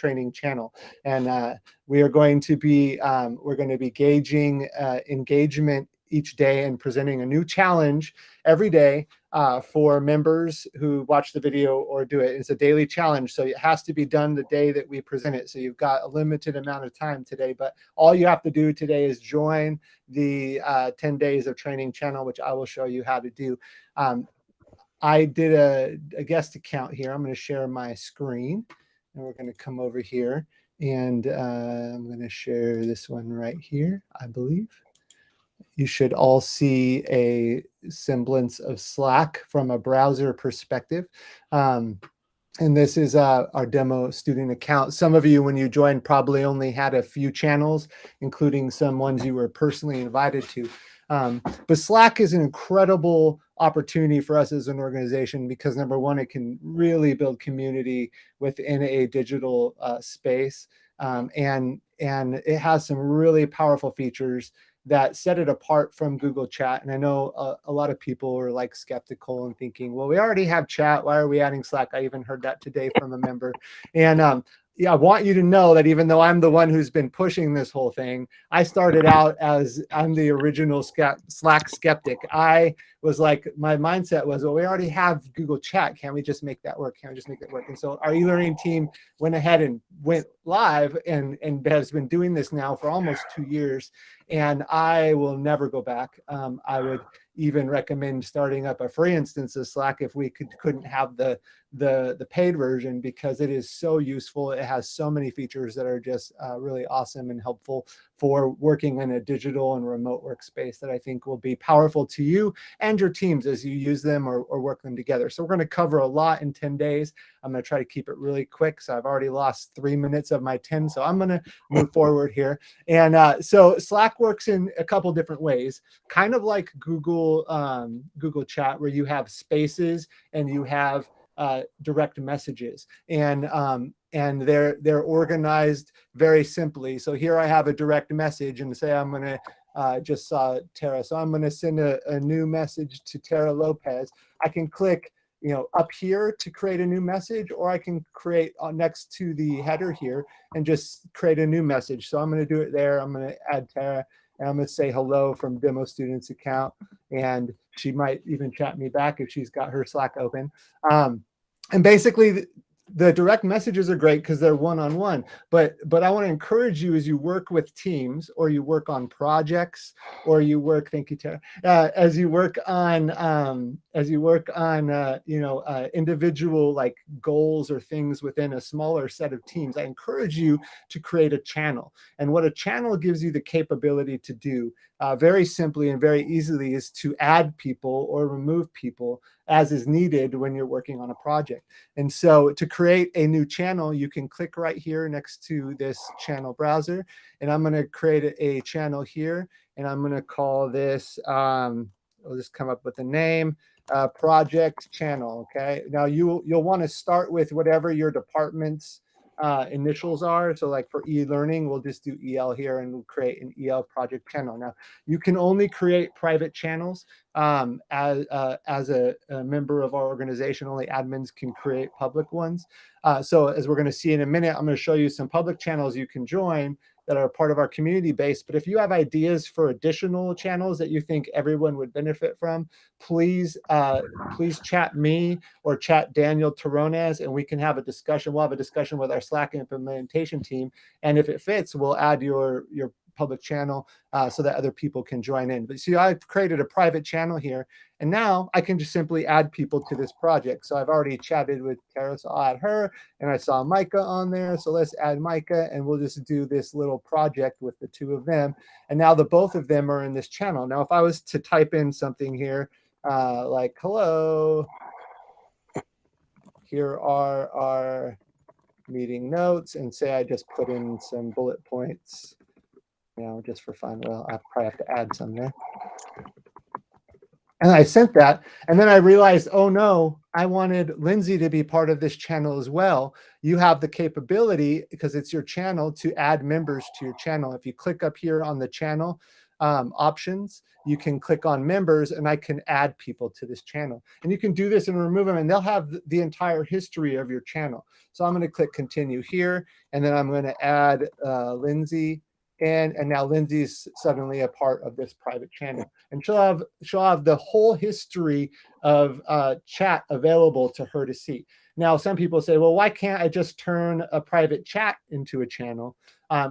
training channel. And we are going to be gauging engagement each day and presenting a new challenge every day for members who watch the video or do it. It's a daily challenge, so it has to be done the day that we present it. So you've got a limited amount of time today, but all you have to do today is join the 10 days of training channel, which I will show you how to do. I did a guest account here. I'm going to share my screen, and we're going to come over here, and I'm going to share this one right here, I believe. You should all see a semblance of Slack from a browser perspective. And this is our demo student account. Some of you, when you joined, probably only had a few channels, including some ones you were personally invited to. But Slack is an incredible opportunity for us as an organization because, number one, it can really build community within a digital space. And it has some really powerful features that set it apart from Google Chat. And I know a lot of people are like skeptical and thinking, well, we already have chat. Why are we adding Slack? I even heard that today from a member. And yeah, I want you to know that even though I'm the one who's been pushing this whole thing, I started out as I'm the original Slack skeptic. I was like, my mindset was, well, we already have Google Chat. Can't we just make that work? Can't we just make that work? And so our e-learning team went ahead and went live and has been doing this now for almost 2 years. And I will never go back. I would even recommend starting up a free instance of Slack if we couldn't have the paid version, because it is so useful. It has so many features that are just really awesome and helpful for working in a digital and remote workspace that I think will be powerful to you and your teams as you use them or work them together. So we're going to cover a lot in 10 days. I'm going to try to keep it really quick. So I've already lost 3 minutes of my 10. So I'm going to move forward here. And so Slack works in a couple different ways, kind of like Google Chat, where you have spaces and you have direct messages, and they're organized very simply. So here I have a direct message, and say I'm going to just saw Tara, so I'm going to send a new message to Tara Lopez. I can click up here to create a new message, or I can create next to the header here and just create a new message. So I'm going to do it there. I'm going to add Tara, and I'm going to say hello from Demo Students account, and she might even chat me back if she's got her Slack open. And basically, the direct messages are great because they're one-on-one. But I want to encourage you, as you work with teams, or you work on projects, or you work, thank you, Tara, as you work on individual like goals or things within a smaller set of teams, I encourage you to create a channel. And what a channel gives you the capability to do very simply and very easily is to add people or remove people as is needed when you're working on a project. And so to create a new channel, you can click right here next to this channel browser, and I'm going to create a channel here, and I'm going to call this, I'll just come up with a name, project channel. Okay, now you'll want to start with whatever your department's initials are. So like for e-learning, we'll just do EL here, and we'll create an EL project channel. Now you can only create private channels as a member of our organization. Only admins can create public ones. So as we're going to see in a minute, I'm going to show you some public channels you can join that are part of our community base. But if you have ideas for additional channels that you think everyone would benefit from, please chat me or chat Daniel Terronez, and we can have a discussion. We'll have a discussion with our Slack implementation team, and if it fits, we'll add your public channel so that other people can join in. But see, I've created a private channel here, and now I can just simply add people to this project. So I've already chatted with Tara, so I'll add her, and I saw Micah on there, so let's add Micah, and we'll just do this little project with the two of them. And now the both of them are in this channel. Now if I was to type in something here like hello, here are our meeting notes, and say I just put in some bullet points, just for fun. Well, I probably have to add some there. And I sent that, and then I realized, oh no, I wanted Lindsay to be part of this channel as well. You have the capability, because it's your channel, to add members to your channel. If you click up here on the channel, options, you can click on members and I can add people to this channel. And you can do this and remove them and they'll have the entire history of your channel. So I'm going to click continue here and then I'm going to add Lindsay. And now Lindsay's suddenly a part of this private channel, and she'll have the whole history of chat available to her to see. Now, some people say, well, why can't I just turn a private chat into a channel?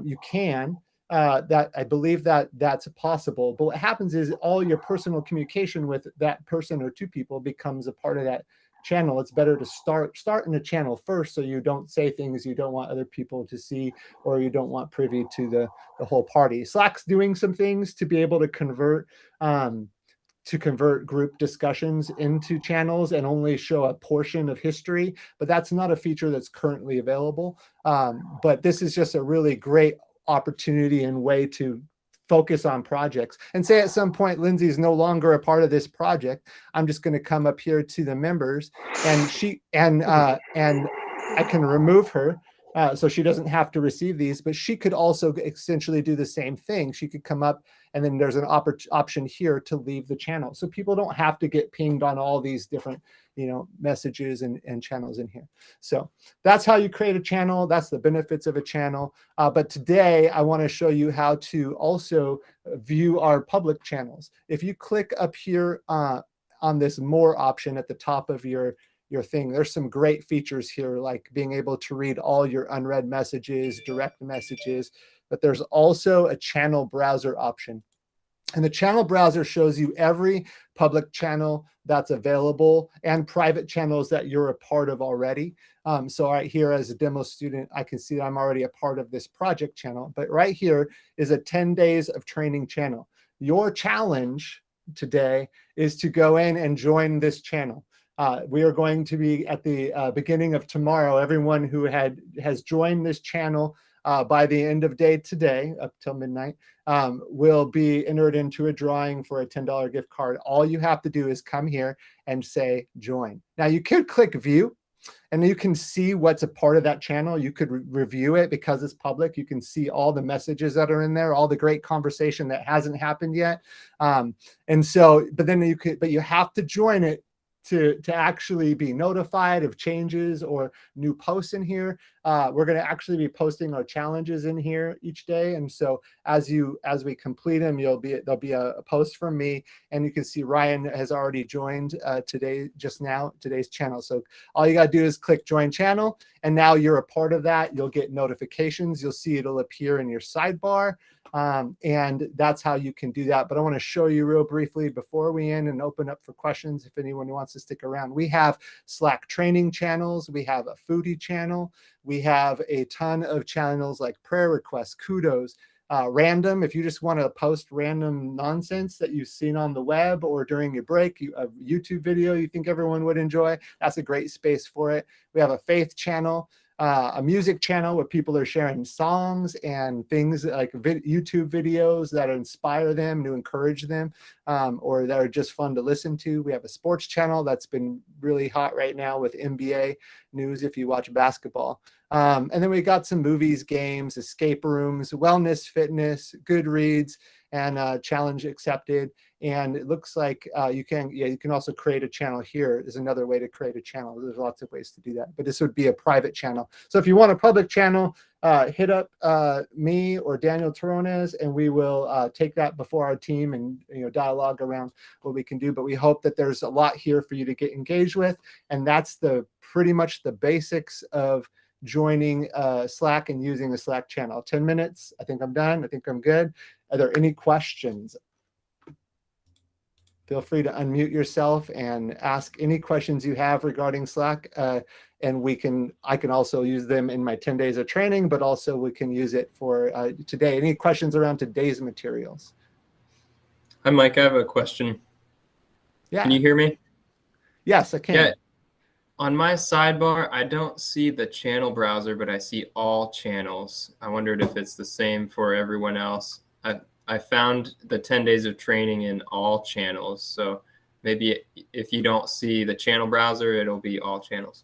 You can. That I believe that's possible. But what happens is all your personal communication with that person or two people becomes a part of that channel. It's better to start in a channel first, so you don't say things you don't want other people to see, or you don't want privy to the whole party. Slack's doing some things to be able to convert group discussions into channels and only show a portion of history, but that's not a feature that's currently available. But this is just a really great opportunity and way to focus on projects. And say at some point Lindsay is no longer a part of this project, I'm just going to come up here to the members, and I can remove her. So she doesn't have to receive these, but she could also essentially do the same thing. She could come up and then there's an option here to leave the channel. So people don't have to get pinged on all these different, messages and channels in here. So that's how you create a channel. That's the benefits of a channel. But today I want to show you how to also view our public channels. If you click up here on this more option at the top of your thing, there's some great features here, like being able to read all your unread messages, direct messages, but there's also a channel browser option. And the channel browser shows you every public channel that's available and private channels that you're a part of already. So right here as a demo student, I can see that I'm already a part of this project channel, but right here is a 10 days of training channel. Your challenge today is to go in and join this channel. We are going to be at the beginning of tomorrow. Everyone who has joined this channel by the end of day today, up till midnight, will be entered into a drawing for a $10 gift card. All you have to do is come here and say join. Now you could click view, and you can see what's a part of that channel. You could review it because it's public. You can see all the messages that are in there, all the great conversation that hasn't happened yet. But you have to join it to actually be notified of changes or new posts in here. We're going to actually be posting our challenges in here each day, and so as we complete them, there'll be a post from me, and you can see Ryan has already joined today's channel. So all you got to do is click join channel, and now you're a part of that. You'll get notifications. You'll see it'll appear in your sidebar. And that's how you can do that. But I want to show you real briefly before we end and open up for questions if anyone wants to stick around. We have Slack training channels. We have a foodie channel. We have a ton of channels like prayer requests, kudos, random. If you just want to post random nonsense that you've seen on the web or during your break, a YouTube video you think everyone would enjoy, that's a great space for it. We have a faith channel. A music channel where people are sharing songs and things like YouTube videos that inspire them, to encourage them, or that are just fun to listen to. We have a sports channel that's been really hot right now with NBA news if you watch basketball. And then we got some movies, games, escape rooms, wellness, fitness, Goodreads, and challenge accepted. And it looks like you can also create a channel here. There's another way to create a channel. There's lots of ways to do that, but this would be a private channel. So if you want a public channel, hit up me or Daniel Terrones, and we will take that before our team and dialogue around what we can do. But we hope that there's a lot here for you to get engaged with, and that's pretty much the basics of joining Slack and using the Slack channel. 10 minutes. I think I'm done. I think I'm good. Are there any questions? Feel free to unmute yourself and ask any questions you have regarding Slack. And I can also use them in my 10 days of training, but also we can use it for today. Any questions around today's materials? Hi, Mike. I have a question. Yeah. Can you hear me? Yes, I can. Yeah. On my sidebar, I don't see the channel browser, but I see all channels. I wondered if it's the same for everyone else. I found the 10 days of training in all channels. So maybe if you don't see the channel browser, it'll be all channels.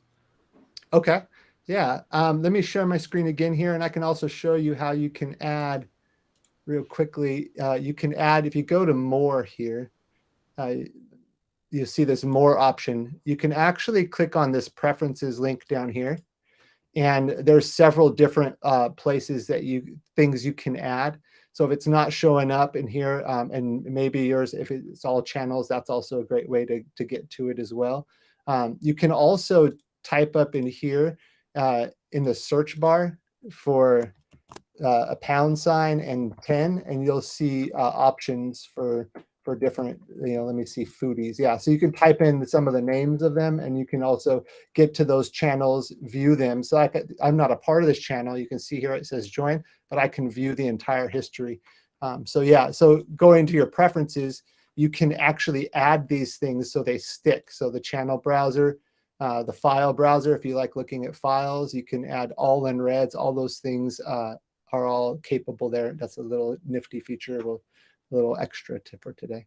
Okay. Yeah. Let me share my screen again here, and I can also show you how you can add real quickly, you can add, if you go to more here, you see this more option. You can actually click on this preferences link down here. And there's several different places that things you can add. So if it's not showing up in here, and maybe yours, if it's all channels, that's also a great way to get to it as well. You can also type up in here in the search bar for a # and 10, and you'll see options for different, let me see, foodies. Yeah, so you can type in some of the names of them, and you can also get to those channels, view them. So I'm not a part of this channel. You can see here it says join, but I can view the entire history. So yeah, so going to your preferences, you can actually add these things so they stick. So the channel browser, the file browser, if you like looking at files, you can add all in reds. All those things are all capable there. That's a little nifty feature. A little extra tip for today.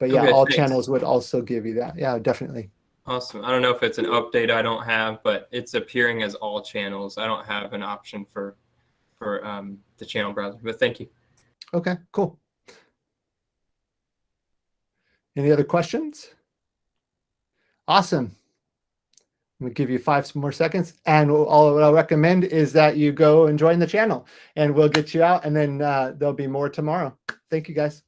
But yeah, Okay, all thanks. channels would also give you that. Yeah, definitely. Awesome. I don't know if it's an update I don't have, but it's appearing as all channels. I don't have an option for the channel browser, but thank you. Okay, cool. Any other questions? Awesome. I'm gonna give you 5 more seconds, and all what I'll recommend is that you go and join the channel, and we'll get you out, and then there'll be more tomorrow. Thank you, guys.